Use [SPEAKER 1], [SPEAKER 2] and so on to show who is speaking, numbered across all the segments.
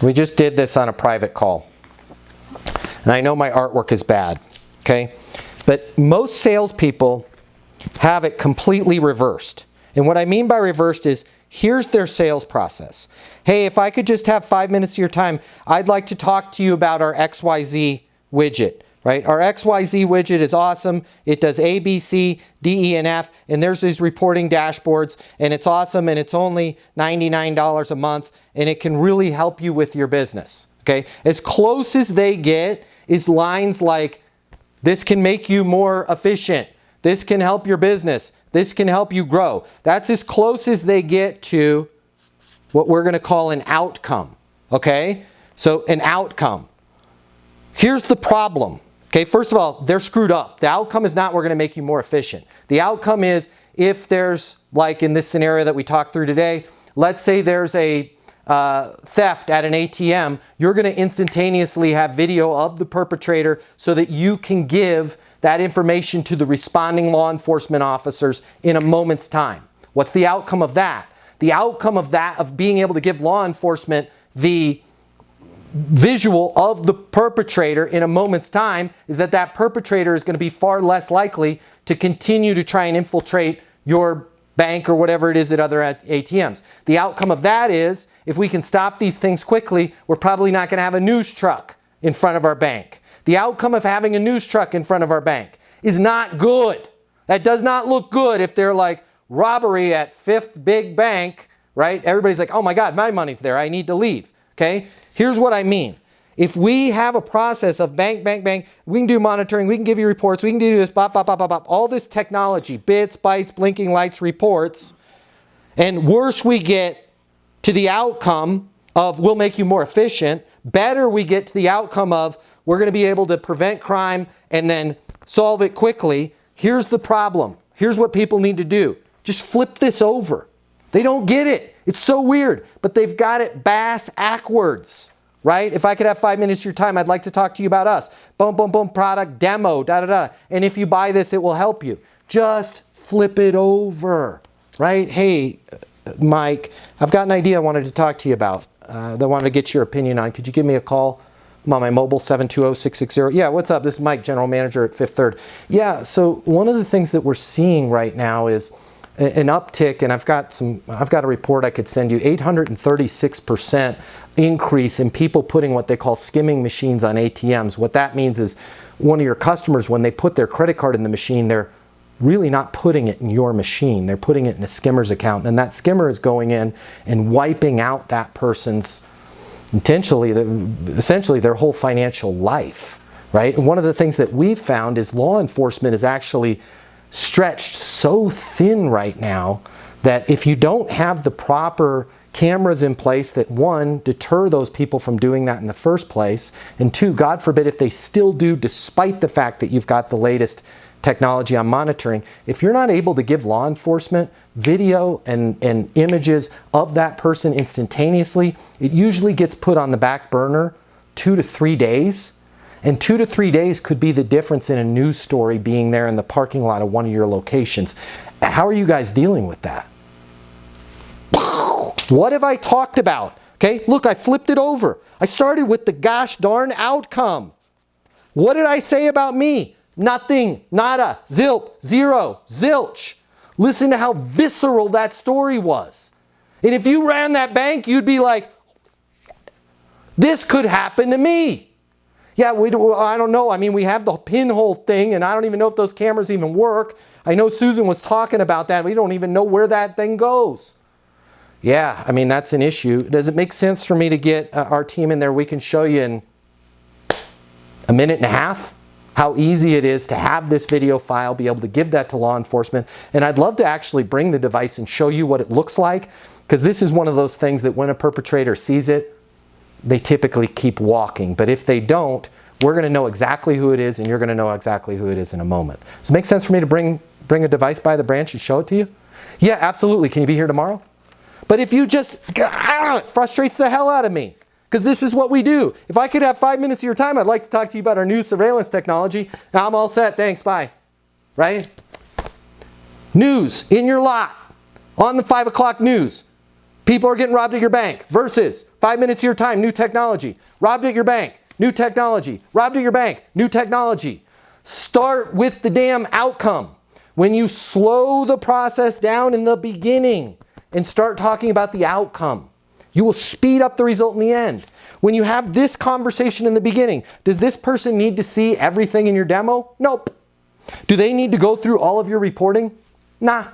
[SPEAKER 1] We just did this on a private call. And I know my artwork is bad, okay? But most salespeople have it completely reversed. And what I mean by reversed is, here's their sales process. Hey, if I could just have 5 minutes of your time, I'd like to talk to you about our XYZ widget, right? Our XYZ widget is awesome. It does A, B, C, D, E, and F, and there's these reporting dashboards, and it's awesome, and it's only $99 a month, and it can really help you with your business, okay? As close as they get is lines like, this can make you more efficient. This can help your business. This can help you grow. That's as close as they get to what we're going to call an outcome, okay? So an outcome. Here's the problem, okay? First of all, they're screwed up. The outcome is not we're going to make you more efficient. The outcome is if there's, like in this scenario that we talked through today, let's say there's a theft at an ATM, you're going to instantaneously have video of the perpetrator so that you can give that information to the responding law enforcement officers in a moment's time. What's the outcome of that? The outcome of that, of being able to give law enforcement the visual of the perpetrator in a moment's time, is that that perpetrator is going to be far less likely to continue to try and infiltrate your bank or whatever it is at other ATMs. The outcome of that is, if we can stop these things quickly, we're probably not going to have a news truck in front of our bank. The outcome of having a news truck in front of our bank is not good. That does not look good if they're like, robbery at Fifth Big Bank, right? Everybody's like, oh my God, my money's there, I need to leave, okay? Here's what I mean. If we have a process of bank, we can do monitoring, we can give you reports, we can do this, bop, all this technology, bits, bytes, blinking lights, reports, and worse we get to the outcome of we'll make you more efficient, better we get to the outcome of we're going to be able to prevent crime and then solve it quickly. Here's the problem. Here's what people need to do. Just flip this over. They don't get it. It's so weird, but they've got it bass-ackwards, right? If I could have 5 minutes of your time, I'd like to talk to you about us. Boom, boom, boom, product, demo, da-da-da. And if you buy this, it will help you. Just flip it over, right? Hey, Mike, I've got an idea I wanted to talk to you about that I wanted to get your opinion on. Could you give me a call? I'm on my mobile, 720-660. Yeah, what's up? This is Mike, General Manager at Fifth Third. Yeah, so one of the things that we're seeing right now is an uptick, and I've got a report I could send you, 836% increase in people putting what they call skimming machines on ATMs. What that means is one of your customers, when they put their credit card in the machine, they're really not putting it in your machine. They're putting it in a skimmer's account, and that skimmer is going in and wiping out that person's essentially their whole financial life, right? And one of the things that we've found is law enforcement is actually stretched so thin right now that if you don't have the proper cameras in place that, one, deter those people from doing that in the first place, and two, God forbid if they still do despite the fact that you've got the latest technology on monitoring, if you're not able to give law enforcement video and images of that person instantaneously, it usually gets put on the back burner 2 to 3 days. And 2 to 3 days could be the difference in a news story being there in the parking lot of one of your locations. How are you guys dealing with that? What have I talked about? Okay, look, I flipped it over. I started with the gosh darn outcome. What did I say about me? Nothing, nada, zilp, zero, zilch. Listen to how visceral that story was. And if you ran that bank, you'd be like, this could happen to me. Yeah, I don't know. I mean, we have the pinhole thing, and I don't even know if those cameras even work. I know Susan was talking about that. We don't even know where that thing goes. Yeah, I mean, that's an issue. Does it make sense for me to get our team in there? We can show you in a minute and a half how easy it is to have this video file, be able to give that to law enforcement. And I'd love to actually bring the device and show you what it looks like, because this is one of those things that when a perpetrator sees it, they typically keep walking. But if they don't, we're going to know exactly who it is, and you're going to know exactly who it is in a moment. Does it make sense for me to bring a device by the branch and show it to you? Yeah, absolutely. Can you be here tomorrow? But if you just, it frustrates the hell out of me. Because this is what we do. If I could have 5 minutes of your time, I'd like to talk to you about our new surveillance technology. Now I'm all set. Thanks. Bye. Right? News in your lot. On the 5 o'clock news. People are getting robbed at your bank versus 5 minutes of your time, new technology. Robbed at your bank, new technology. Robbed at your bank, new technology. Start with the damn outcome. When you slow the process down in the beginning and start talking about the outcome, you will speed up the result in the end. When you have this conversation in the beginning, does this person need to see everything in your demo? Nope. Do they need to go through all of your reporting? Nah.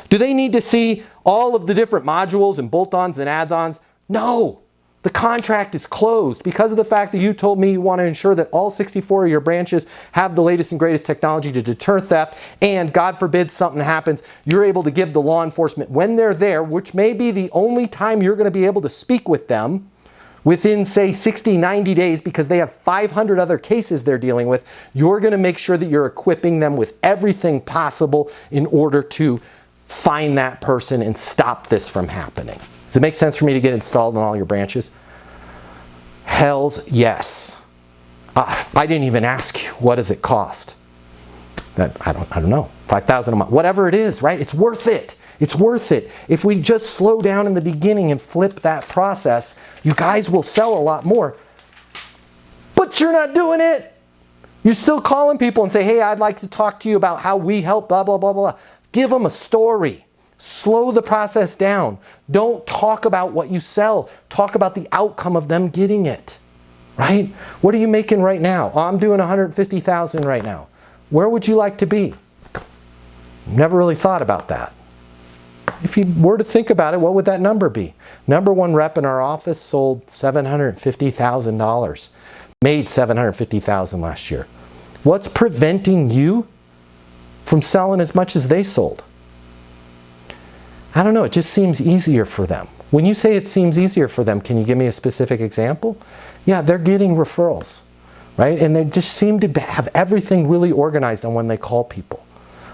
[SPEAKER 1] Do they need to see all of the different modules and bolt-ons and add-ons? No. The contract is closed because of the fact that you told me you want to ensure that all 64 of your branches have the latest and greatest technology to deter theft, and God forbid something happens, you're able to give the law enforcement when they're there, which may be the only time you're going to be able to speak with them within, say, 60, 90 days because they have 500 other cases they're dealing with. You're going to make sure that you're equipping them with everything possible in order to find that person and stop this from happening. Does it make sense for me to get installed in all your branches? Hells yes. I didn't even ask you, what does it cost? I don't know, $5,000 a month, whatever it is, right? It's worth it. It's worth it. If we just slow down in the beginning and flip that process, you guys will sell a lot more. But you're not doing it. You're still calling people and say, hey, I'd like to talk to you about how we help, blah, blah, blah, blah. Give them a story. Slow the process down. Don't talk about what you sell. Talk about the outcome of them getting it, right? What are you making right now? Oh, I'm doing $150,000 right now. Where would you like to be? Never really thought about that. If you were to think about it, what would that number be? Number one rep in our office sold $750,000. Made $750,000 last year. What's preventing you from selling as much as they sold? I don't know, it just seems easier for them. When you say it seems easier for them, can you give me a specific example? Yeah, they're getting referrals, right? And they just seem to have everything really organized on when they call people,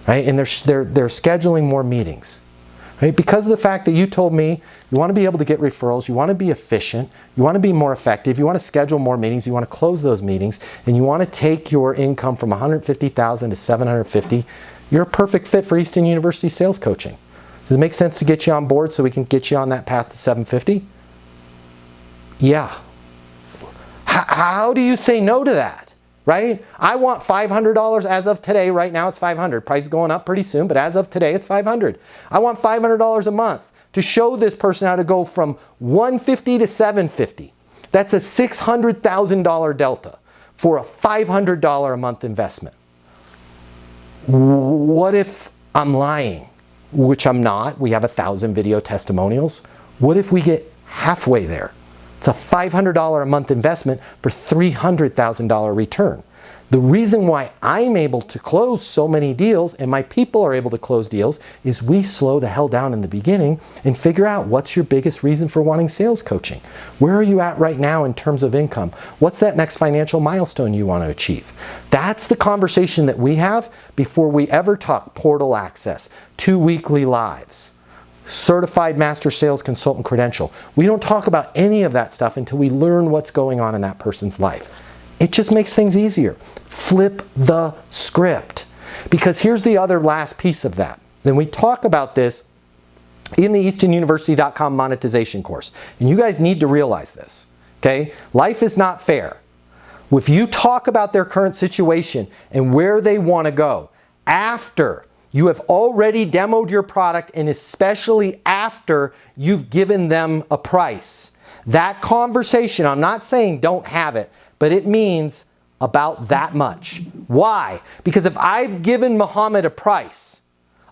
[SPEAKER 1] right? And they're scheduling more meetings, right? Because of the fact that you told me you want to be able to get referrals, you want to be efficient, you want to be more effective, you want to schedule more meetings, you want to close those meetings, and you want to take your income from $150,000 to $750,000, you're a perfect fit for Easton University sales coaching. Does it make sense to get you on board so we can get you on that path to $750,000? Yeah. How do you say no to that, right? I want $500 as of today. Right now it's $500. Price is going up pretty soon, but as of today it's $500. I want $500 a month to show this person how to go from $150,000 to $750,000. That's a $600,000 delta for a $500 a month investment. What if I'm lying? Which I'm not. We have 1,000 video testimonials. What if we get halfway there? It's a $500 a month investment for $300,000 return. The reason why I'm able to close so many deals and my people are able to close deals is we slow the hell down in the beginning and figure out what's your biggest reason for wanting sales coaching. Where are you at right now in terms of income? What's that next financial milestone you want to achieve? That's the conversation that we have before we ever talk portal access, 2 weekly lives, certified master sales consultant credential. We don't talk about any of that stuff until we learn what's going on in that person's life. It just makes things easier. Flip the script. Because here's the other last piece of that. Then we talk about this in the eastonuniversity.com monetization course. And you guys need to realize this, okay? Life is not fair. If you talk about their current situation and where they want to go after you have already demoed your product, and especially after you've given them a price, that conversation, I'm not saying don't have it, but it means about that much. Why? Because if I've given Muhammad a price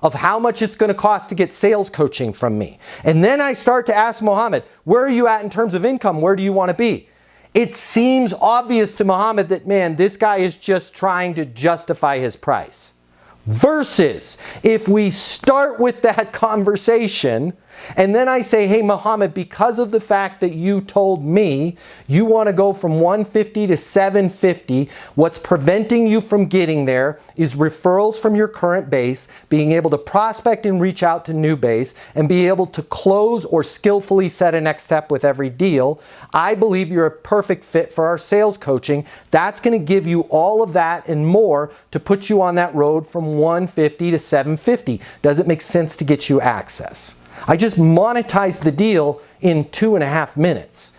[SPEAKER 1] of how much it's going to cost to get sales coaching from me, and then I start to ask Muhammad, where are you at in terms of income? Where do you want to be? It seems obvious to Muhammad that, man, this guy is just trying to justify his price. Versus if we start with that conversation and then I say, hey, Muhammad, because of the fact that you told me you want to go from $150,000 to $750,000, what's preventing you from getting there is referrals from your current base, being able to prospect and reach out to new base, and be able to close or skillfully set a next step with every deal. I believe you're a perfect fit for our sales coaching. That's going to give you all of that and more to put you on that road from $150,000 to $750,000. Does it make sense to get you access? I just monetized the deal in 2.5 minutes.